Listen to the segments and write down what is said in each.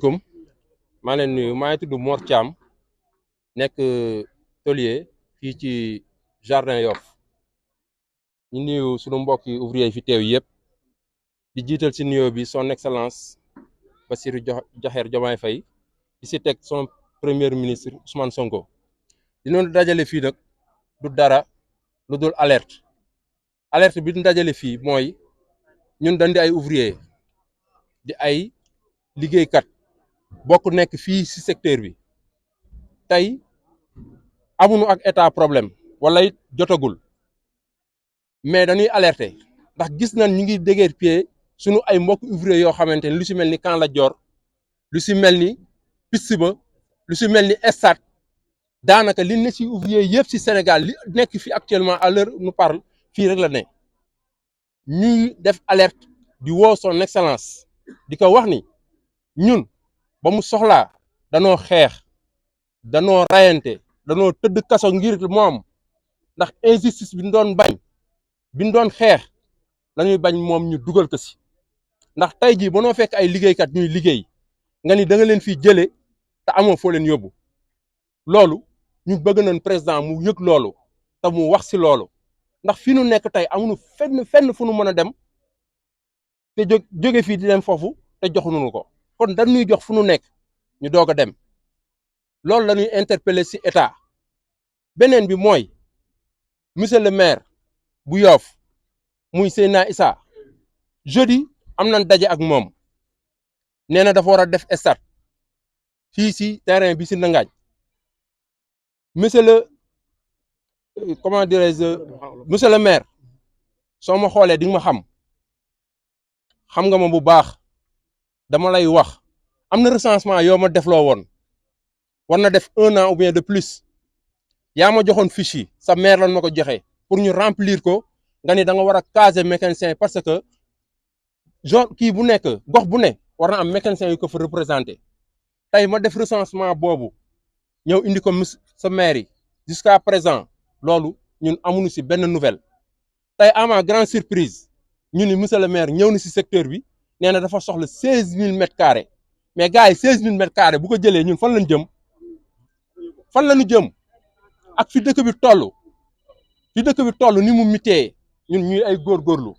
Comme maa leen nuyu maa ngi tudd Mor Thiam nekk tôlier fii ci Jardin Yoff ñu nuyu sunu mbokki ouvrier fi teew yëpp di jiital ci nuyoo bi son excellence Bassirou Diomaye Diakhar Faye di si teg son premier ministre Ousmane Sonko di noonu dajale fii nag du dara lu dul alerte bi ñu dajale fii mooy ñun dañ di ay ouvrier di ay liggéeykat bokk nekk fii ci secteur bi tey amuñu ak état problème wala it jotagul mais dañuy alerter ndax gis nañ ñu ngi dégeer pied sunu ay mbokk ouvrier yoo xamante ni lu ci mel ni Camp Lat Dior lu ci mel ni piste ba lu ci mel ni Estat daanaka li ne ci ouvrier yëpp ci Sénégal li nekk fi actuellement à l'heure nous parle fii rek la ne ñuy def alerte di woo son excellence di ko wax ni ñun ba mu soxlaa danoo xeex danoo rayante danoo tëdd kaso ngir moom ndax injustice bi ñu doon bañ bi ñu doon xeex lañuy bañ moom ñu dugal ko ci ndax tey jii ba noo fekk ay liggéeykat ñuy liggéey nga ni da nga leen fii jëlee te amoo foo leen yóbbu loolu ñu bëgg nañ président mu yëg loolu te mu wax ci loolu ndax fi nu nekk tey amuñu fenn fu nu mën a dem te jóge fii di dem foofu te joxuñu ko kon dañuy jox fu nu nekk ñu doog a dem loolu la ñuy interpeller ci état beneen bi mooy monsieur le maire bu Yoff muy Seydina Issa jeudi am nañ daje ak moom nee na dafa war a def stade fii ci terrain bi ci Ndangaañ monsieur le comment dirais-je monsieur le maire soo ma xoolee di nga ma xam nga ma bu baax dama lay wax am na recensement yoo ma defloo woon war na def 1 an ou bien de plus yaa ma joxoon fiche yi sa maire lan ma ko joxe pour ñu remplir ko nga ni da nga war a caser mécanicien parce que genre kii bu nekk gox bu ne war na am mécanicien yu ko fa représenté tey ma def recensement boobu ñëw indi ko sa maire yi jusqu'à présent loolu ñun amuñu ci benn nouvelle tey à ma grande surprise ñu ni monsieur le maire ñëw na ci secteur bi nee na dafa soxla 16000 mètres carrés mais gars yi 16000 mètres carrés bu ko jëlee ñun fan lañ jëm ak fi dëkk bi toll ni mu mitee ñun ñuy ay góorgóorlu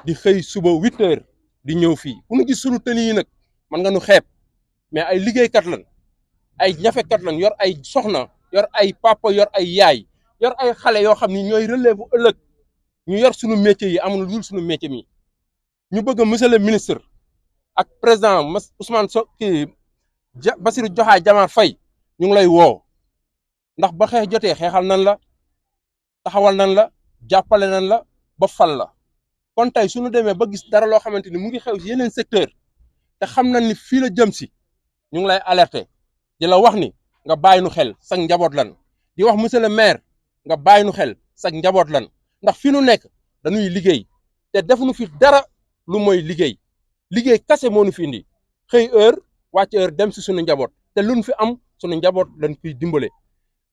di xëy suba 8 heures di ñëw fii ku ñu gis sunu tenue yi nag man nga nu xeeb mais ay liggéeykat lan ay ñafekat lan yor ay soxna yor ay papa yor ay yaay yor ay xale yoo xam ni ñooy relève bu ëllëg ñu yor sunu métier yi amul lu dul sunu métier mi ñu bëgg monsieur le ministre ak président Ousmane Bassirou Diomaye Diakhar Faye ñu ngi lay woo ndax ba xeex jotee xeexal nan la taxawal nan la jàppale nan la ba fal la kon tey suñu demee ba gis dara loo xamante ni mu ngi xew ci yeneen secteur te xam nañ ni fii la jëm si ñu ngi lay alerter di la wax ni nga bàyyi nu xel sax njaboot lan di wax monsieur le maire nga bàyyi nu xel sax njaboot lan ndax fi nu nekk dañuy liggéey te defuñu fi dara lu mooy liggéey kase moo nu fi indi xëy heure wàcc heure dem si suñu njaboot te luñ fi am suñu njaboot lañ koy dimbale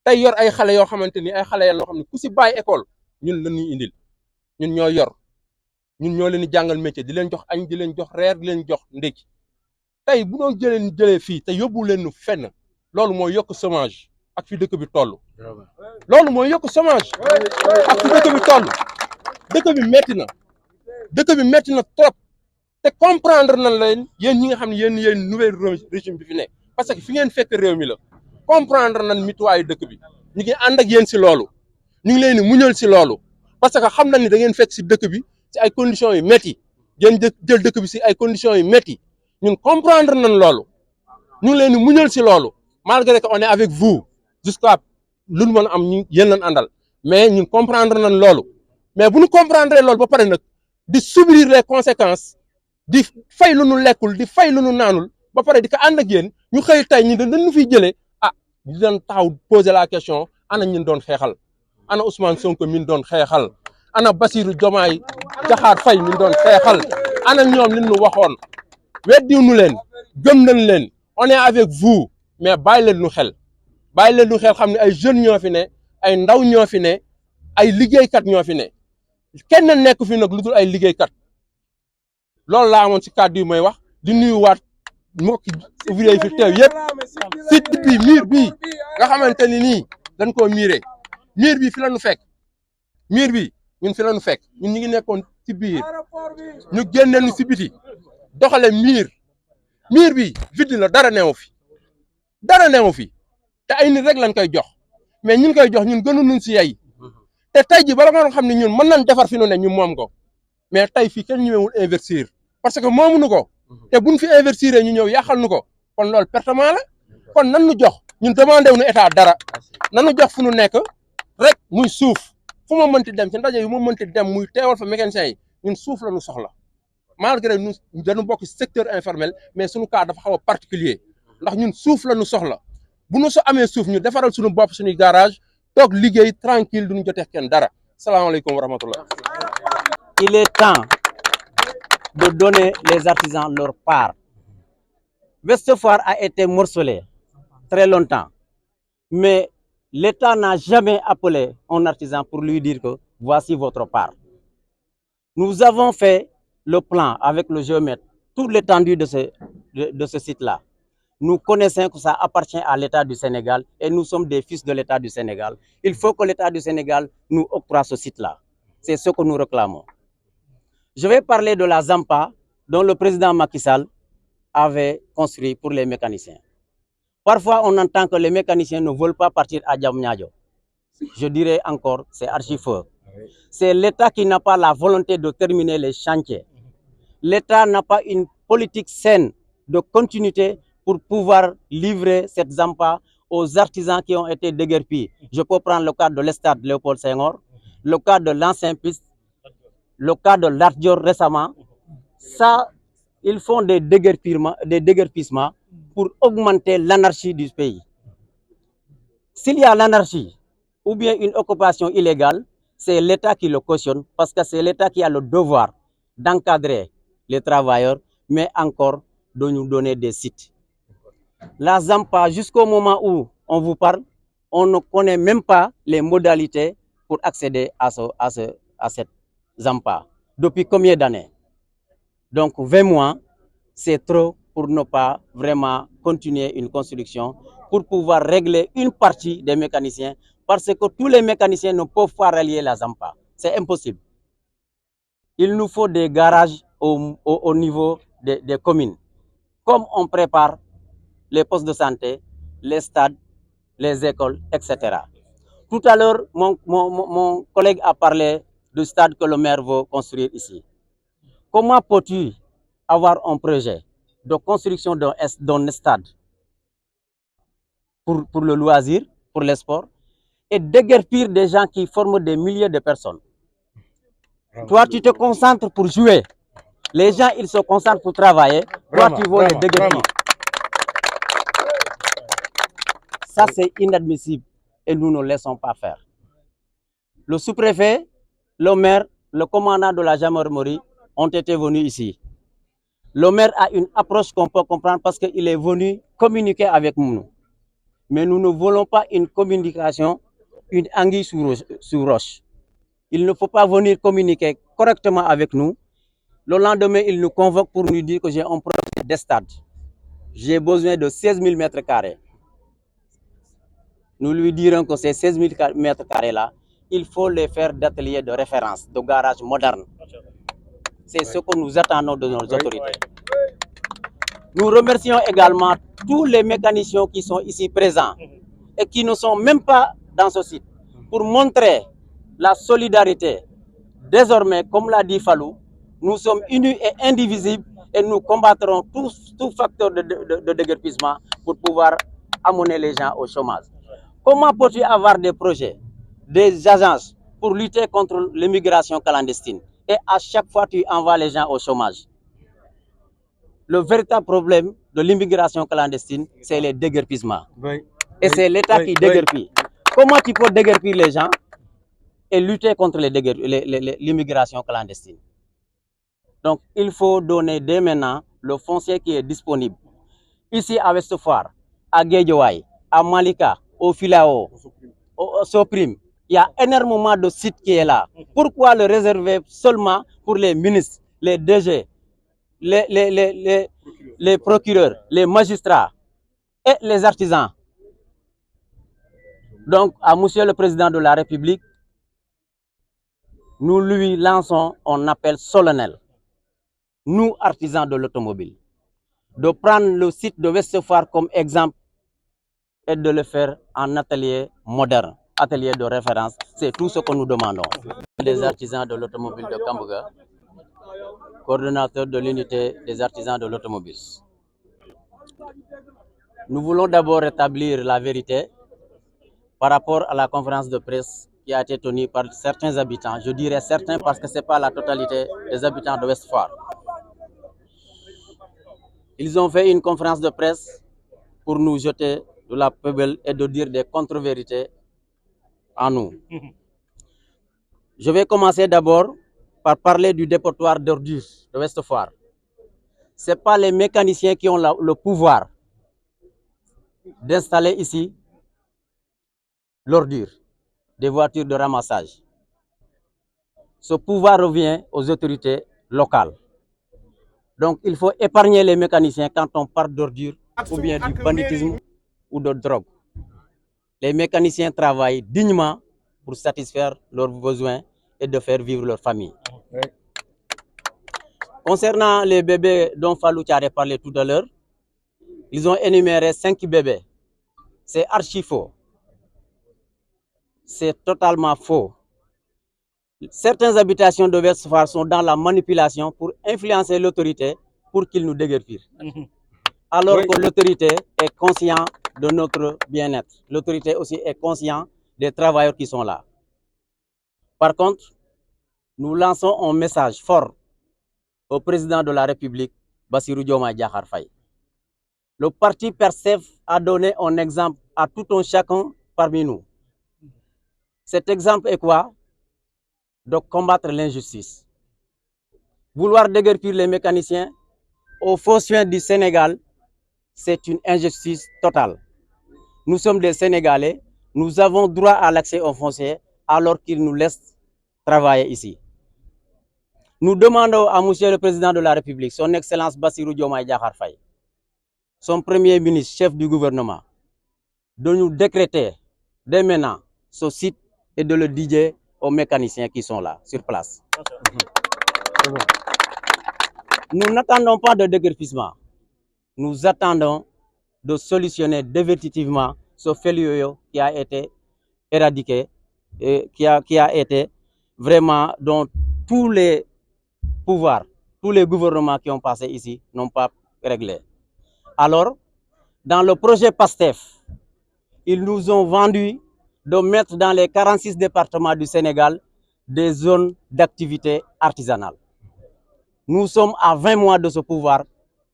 tey yor ay xale yoo xamante ni ay xale ya loo xam ne ku si bàyyi école ñun la ñuy indil ñun ñoo yor ñun ñoo leen di jàngal métier di leen jox añ di leen jox reer di leen jox ndékki tey bu doon jëlee fii te yóbbu leen nu fenn loolu mooy yokk chômage ak fi dëkk bi toll. loolu mooy yokk chômage ak fi dëkk bi toll dëkk bi metti na trop te comprendre nañ leen yéen ñi nga xam ne yéen nouvelle régime bi fi nekk parce que fi ngeen fekk réew mi la comprendre nañ mituwaayu dëkk bi ñu ngi ànd ak yéen si loolu ñu ngi leen di muñal si loolu parce que xam nañ ni da ngeen fekk si dëkk bi si ay conditions yu métti ngeen jël dëkk bi si ay conditions yu métti ñun comprendre nañ loolu ñu ngi leen di muñal si loolu malgré que on est avec vous jusqu'à lu ñu mën a am ñu yéen lañ àndal mais ñun comprendre nañ loolu mais bu ñu comprendre loolu ba pare nag di subir les conséquences di fay lu nu lekkul di fay lu nu naanul ba pare di ko ànd ak yéen ñu xëy tey ñi dañu fiy jëlee di doon taxaw poser la question ana ñun doon xeexal ana Ousmane Sonko min doon xeexal ana Bassirou Diomaye Diakhar Faye min doon xeexal ana ñoom li ñu waxoon weddiw nu leen gëm nañ leen on est avec vous mais bàyyi leen nu xel xam ne ay jeunes ñoo fi ne ay ndaw ñoo fi ne ay liggéeykat ñoo fi ne kenn nekk fi nag lu dul ay liggéeykat loolu laa amoon ci kàddu yi may wax di nuyuwaat mbokki ouvrier yi fi teew yëpp site bi mur bii nga xamante ni nii dañ koo miiree mur bi fi la ñu fekk mur bi ñun fi la ñu fekk ñun ñu ngi nekkoon ci biir ñu génne ñu ci biti doxale mur bi vide la dara neewu fi te ay nit rek lañ koy jox mais ñun koy jox ñun gënu nuñ ci yey te tey ji bala nga xam ne ñun mën nañ defar fi nu ne ñu moom ko mais tey fii kenn ñëwewul investir parce que moomuñu ko te buñ fi investir ñu ñëw yàqal nu ko kon loolu pertement la kon nan nu jox ñun demandé wuñu état dara nanu jox fu nu nekk rek muy suuf fu ma mënti dem ci ndaje yu ma mënti dem muy teewal fa mécanicien yi ñun suuf la ñu soxla malgré nous dañu bokk secteur informel mais suñu cas dafa xaw a particulier ndax ñun suuf la ñu soxla bu nu so amee suuf ñu defaral suñu bopp suñuy garage toog liggéey tranquille duñu jotee kenn dara salaamaaleykum wa rahmatullah. Il est temps de donner les artisans leur part. Ouest Foire a été morcelé très longtemps, mais l'État n'a jamais appelé un artisan pour lui dire que voici votre part. Nous avons fait le plan avec le géomètre, toute l'étendue de ce site-là. Nous connaissons que ça appartient à l'État du Sénégal et nous sommes des fils de l'État du Sénégal. Il faut que l'État du Sénégal nous octroie ce site-là. C'est ce que nous réclamons. Je vais parler de la Zampa dont le président Macky Sall avait construit pour les mécaniciens. Parfois, on entend que les mécaniciens ne veulent pas partir à Diamniadio. Je dirais encore, c'est archi-faux. C'est l'État qui n'a pas la volonté de terminer les chantiers. L'État n'a pas une politique saine de continuité pour pouvoir livrer cette Zampa aux artisans qui ont été déguerpis. Je peux prendre le cas de l'Estade Léopold Senghor, le cas de l'ancien piste, le cas de l'Ardior récemment. Ça, ils font des déguerpissements pour augmenter l'anarchie du pays. S'il y a l'anarchie ou bien une occupation illégale, c'est l'État qui le cautionne parce que c'est l'État qui a le devoir d'encadrer les travailleurs, mais encore de nous donner des sites. La Zampa, jusqu'au moment où on vous parle, on ne connaît même pas les modalités pour accéder à cette Zampa. Depuis combien d'années? Donc 20 mois, c'est trop pour ne pas vraiment continuer une construction, pour pouvoir régler une partie des mécaniciens, parce que tous les mécaniciens ne peuvent pas relier la Zampa. C'est impossible. Il nous faut des garages au niveau des communes. Comme on prépare les postes de santé, les stades, les écoles, etc. Tout à l'heure, mon collègue a parlé du stade que le maire veut construire ici. Comment peux-tu avoir un projet de construction d'un stade pour le loisir, pour les sports, et déguerpir des gens qui forment des milliers de personnes? Toi, tu te concentres pour jouer. Les gens, ils se concentrent pour travailler. Toi, tu veux les déguerpir. Ça, c'est inadmissible et nous ne laissons pas faire. Le sous-préfet, le maire, le commandant de la gendarmerie ont été venus ici. Le maire a une approche qu'on peut comprendre parce qu'il est venu communiquer avec nous. Mais nous ne voulons pas une communication, une anguille sous roche. Il ne faut pas venir communiquer correctement avec nous. Le lendemain, il nous convoque pour nous dire que j'ai un projet de stade. J'ai besoin de 16 000 mètres carrés. Nous lui dirons que ces 16 000 mètres carrés-là, il faut les faire d'ateliers de référence, de garages modernes. C'est ce que nous attendons de nos autorités. Nous remercions également tous les mécaniciens qui sont ici présents et qui ne sont même pas dans ce site pour montrer la solidarité. Désormais, comme l'a dit Fallou, nous sommes unis et indivisibles et nous combattrons tout facteur de déguerpissement pour pouvoir amener les gens au chômage. Comment peux-tu avoir des projets, des agences pour lutter contre l'immigration clandestine et à chaque fois tu envoies les gens au chômage? Le véritable problème de l'immigration clandestine, c'est les déguerpissements. Oui. Et c'est l'État qui déguerpit. Comment tu peux déguerpir les gens et lutter contre l'immigration clandestine? Donc, il faut donner dès maintenant le foncier qui est disponible. Ici à Ouest Foire, à Guédiawaye, à Malika, au Filao, au Soprim, il y a énormément de sites qui est là. Pourquoi le réserver seulement pour les ministres, les DG, les les procureurs, les magistrats et les artisans. Donc, à Monsieur le Président de la République, nous lui lançons un appel solennel, nous artisans de l'automobile, de prendre le site de Ouest Foire comme exemple et de le faire en atelier moderne, atelier de référence. C'est tout ce que nous demandons. Les artisans de l'automobile de Kambouga, coordonnateur de l'unité des artisans de l'automobile. Nous voulons d'abord rétablir la vérité par rapport à la conférence de presse qui a été tenue par certains habitants. Je dirais certains parce que ce n'est pas la totalité des habitants de Ouest Foire. Ils ont fait une conférence de presse pour nous jeter de la poubelle et de dire des contre-vérités à nous. Je vais commencer d'abord par parler du dépotoir d'ordures de Ouest Foire. Ce n'est pas les mécaniciens qui ont le pouvoir d'installer ici l'ordure des voitures de ramassage. Ce pouvoir revient aux autorités locales. Donc il faut épargner les mécaniciens quand on parle d'ordure ou bien du banditisme ou de drogue. Les mécaniciens travaillent dignement pour satisfaire leurs besoins et de faire vivre leur famille. Oui. Concernant les bébés dont Fallou Thiaré parlait tout à l'heure, ils ont énuméré 5 bébés. C'est archi faux. C'est totalement faux. Certaines habitations de Ouest Foire sont dans la manipulation pour influencer l'autorité pour qu'ils nous déguerpissent. Alors oui, que l'autorité est consciente de notre bien-être. L'autorité aussi est consciente des travailleurs qui sont là. Par contre, nous lançons un message fort au président de la République, Bassirou Diomaye Diakhar Faye. Le parti PASTEF a donné un exemple à tout un chacun parmi nous. Cet exemple est quoi? De combattre l'injustice. Vouloir déguerpir les mécaniciens aux fonciers du Sénégal, c'est une injustice totale. Nous sommes des Sénégalais, nous avons droit à l'accès aux fonciers alors qu'ils nous laissent travailler ici. Nous demandons à Monsieur le Président de la République, son Excellence Bassirou Diomaye Diakhar Faye, son Premier ministre, chef du gouvernement, de nous décréter dès maintenant ce site et de le dédier aux mécaniciens qui sont là, sur place. Nous n'attendons pas de déguerpissement. Nous attendons de solutionner définitivement ce fléau qui a été éradiqué et qui a été vraiment dont tous les pouvoirs, tous les gouvernements qui ont passé ici n'ont pas réglé. Alors, dans le projet PASTEF, ils nous ont vendu de mettre dans les 46 départements du Sénégal des zones d'activité artisanale. Nous sommes à 20 mois de ce pouvoir.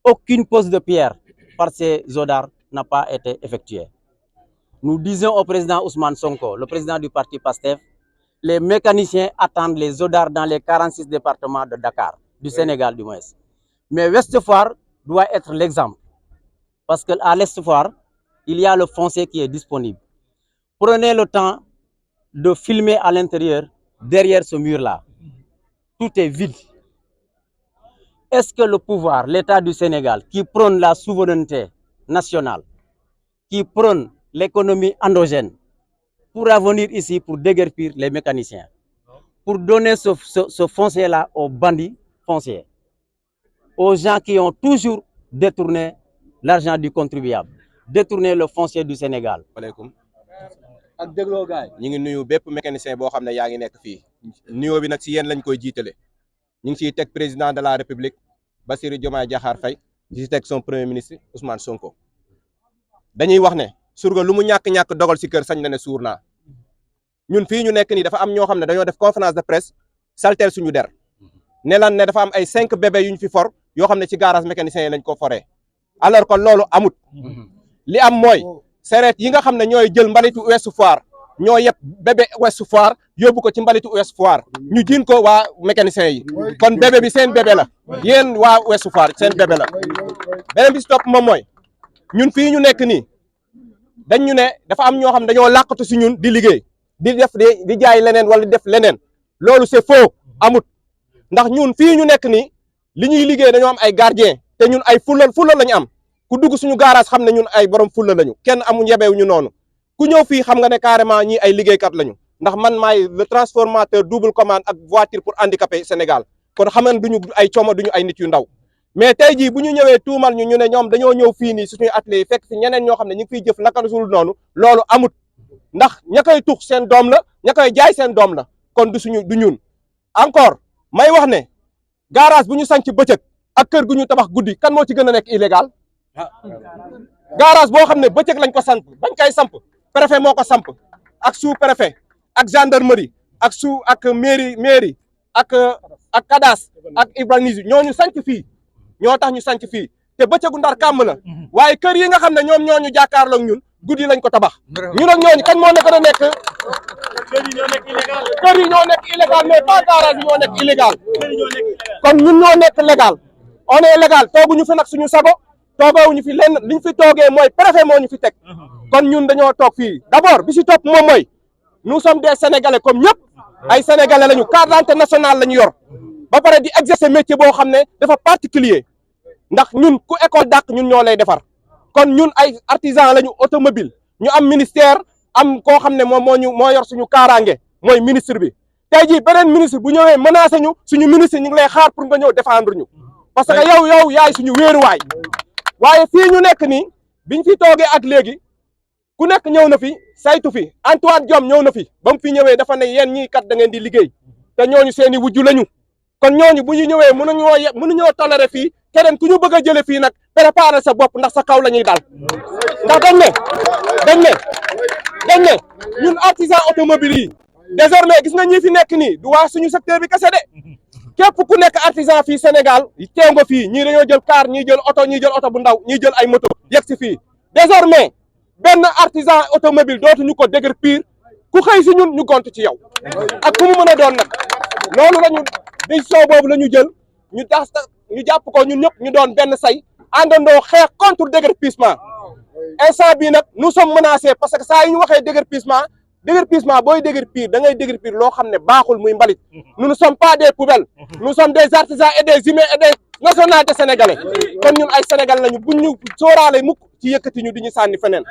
Aucune pose de pierre par ces ODAR n'a pas été effectuée. Nous disons au président Ousmane Sonko, le président du parti PASTEF, les mécaniciens attendent les ODAR dans les 46 départements de Dakar, du Sénégal du moins. Mais Ouest Foire doit être l'exemple. Parce qu'à l'Est Foire, il y a le foncier qui est disponible. Prenez le temps de filmer à l'intérieur, derrière ce mur-là. Tout est vide. Est-ce que le pouvoir, l'État du Sénégal, qui prône la souveraineté nationale, qui prône l'économie endogène, pourra venir ici pour déguerpir les mécaniciens, pour donner ce foncier-là aux bandits fonciers, aux gens qui ont toujours détourné l'argent du contribuable, détourné le foncier du Sénégal. ak dégloo gaay ñi ngi nuyu bépp mécanicien boo xam ne yaa ngi nekk fii nuyoo bi nag si yéen lañ koy jiitale ñu ngi siy teg président de la république Bassirou Diomaye Diakhar Faye di si teg son premier ministre Ousmane Sonko. Dañuy wax ne surga lu mu ñàkk-ñàkk dogal si kër sañ na ne suur naa ñun fii ñu nekk nii dafa am ñoo xam ne dañoo def conférence de presse salteel suñu der ne lan ne dafa am ay 5 bébés yu ñu fi for yoo xam ne ci garage mécanicien yi lañ ko foree alors que loolu amut li am mooy sereet yi nga xam ne ñooy jël mbalitu Ouest Foire ñoo yëpp bébé Ouest Foire yóbbu ko ci mbalitu Ouest Foire ñu jiin ko waa mécanicien yi kon bébé bi seen bébé la yéen waa Ouest Foire seen bébé la beneen bi si topp moom mooy ñun fii ñu nekk nii dañ ñu ne dafa am ñoo xam ne dañoo làqatu si ñun di liggéey di def di jaay leneen wala di def leneen loolu c'est faux amut ndax ñun fii ñu nekk nii li ñuy liggéey dañoo am ay gardien te ñun ay fulla lañu am ku dugg suñu garage xam ne ñun ay borom fulla lañu kenn amu yebeewu ñu noonu ku ñëw fii xam nga ne carrément ñii ay liggéeykat lañu ndax man maay le transformateur double commande ak voiture pour handicapé Sénégal kon xam nga duñu ay cooma duñu ay nit yu ndaw mais tey jii bu ñu ñëwee tuumal ñu ne ñoom dañoo ñëw fii nii suñuy atelier yi fekk fi ñeneen ñoo xam ne ñu ngi fiy jëf naka sul noonu loolu amut ndax ña koy tux seen doom la ña koy jaay seen doom la kon du ñun encore may wax ne garage bu ñu sanc bëccëg ak kër gu ñu tabax guddi kan moo ci gën a nekk illégal garage boo xam ne bëccëg lañ ko samp bañ koy samp préfet moo ko samp ak sous préfet ak gendarmerie ak mairie ak CADAS ak urbanisme ñooñu sanc fii ñoo tax ñu sanc fii te bëccëgu ndar kàmm la waaye kër yi nga xam ne ñoom ñooñu jàkkaarloog ñun guddi lañ ko tabax ñun ak ñooñu kañ moo nekk a nekk kër yi ñoo nekk illégal mais pas garage yi ñoo nekk illégal kon ñun ñoo nekk légal on est légal tooguñu fi nag suñu sago toogewuñu fi lenn liñ fi toogee mooy préfet moo ñu fi teg kon ñun dañoo toog fii d'abord bi si topp moom mooy nous sommes des sénégalais comme ñëpp ay sénégalais lañu carte d'identité nationale lañu yor ba pare di exercer métier boo xam ne dafa particulier ndax ñun ku école dàq ñun ñoo lay defar kon ñun ay artisan lañu automobile ñu am ministère am koo xam ne moom moo yor suñu kaaraange mooy ministre bi tey jii beneen ministre bu ñëwee menacé ñu suñu ministre ñu ngi lay xaar pour nga ñëw défendre ñu parce que yow yaay suñu wéeruwaay waaye fii ñu nekk nii biñ fi toogee ak léegi ku nekk ñëw na fi saytu fi Antoine Diome ñëw na fi ba mu fi ñëwee dafa ne yéen ñii kat da ngeen di liggéey te ñooñu seeni wujju lañu kon ñooñu bu ñu ñëwee mënuñoo toléré fii keneen ku ñu bëgg a jële fii nag préparer sa bopp ndax sa kaw la ñuy dal ndax dañ ne ñun artisan automobile yi désormais gis nga ñi fi nekk nii du waa suñu secteur bi kese de képp ku nekk artisan fii Sénégal teew nga fii ñii dañoo jël car ñii jël oto bu ndaw ñii jël ay moto yegg si fii désormais benn artisan automobile dootuñu ko déguerpir ku xëy si ñun ñu gont ci yow ak ku mu mën a doon nag loolu lañu décision boobu la ñu jël ñu jàpp ko ñun ñëpp ñu doon benn say àndandoo xeex contre déguerpissement instant bii nag nous sommes menacés parce que saa yu ñu waxee déguerpissement booy déguerpir da ngay déguerpir loo xam ne baaxul muy mbalit nous ne sommes pas des poubelles nous sommes des artisans et des humains et des nationalités sénégalais kon ñun ay sénégalais lañu buñ ñu sóoraale mukk ci yëkkati ñu di ñu sànni feneen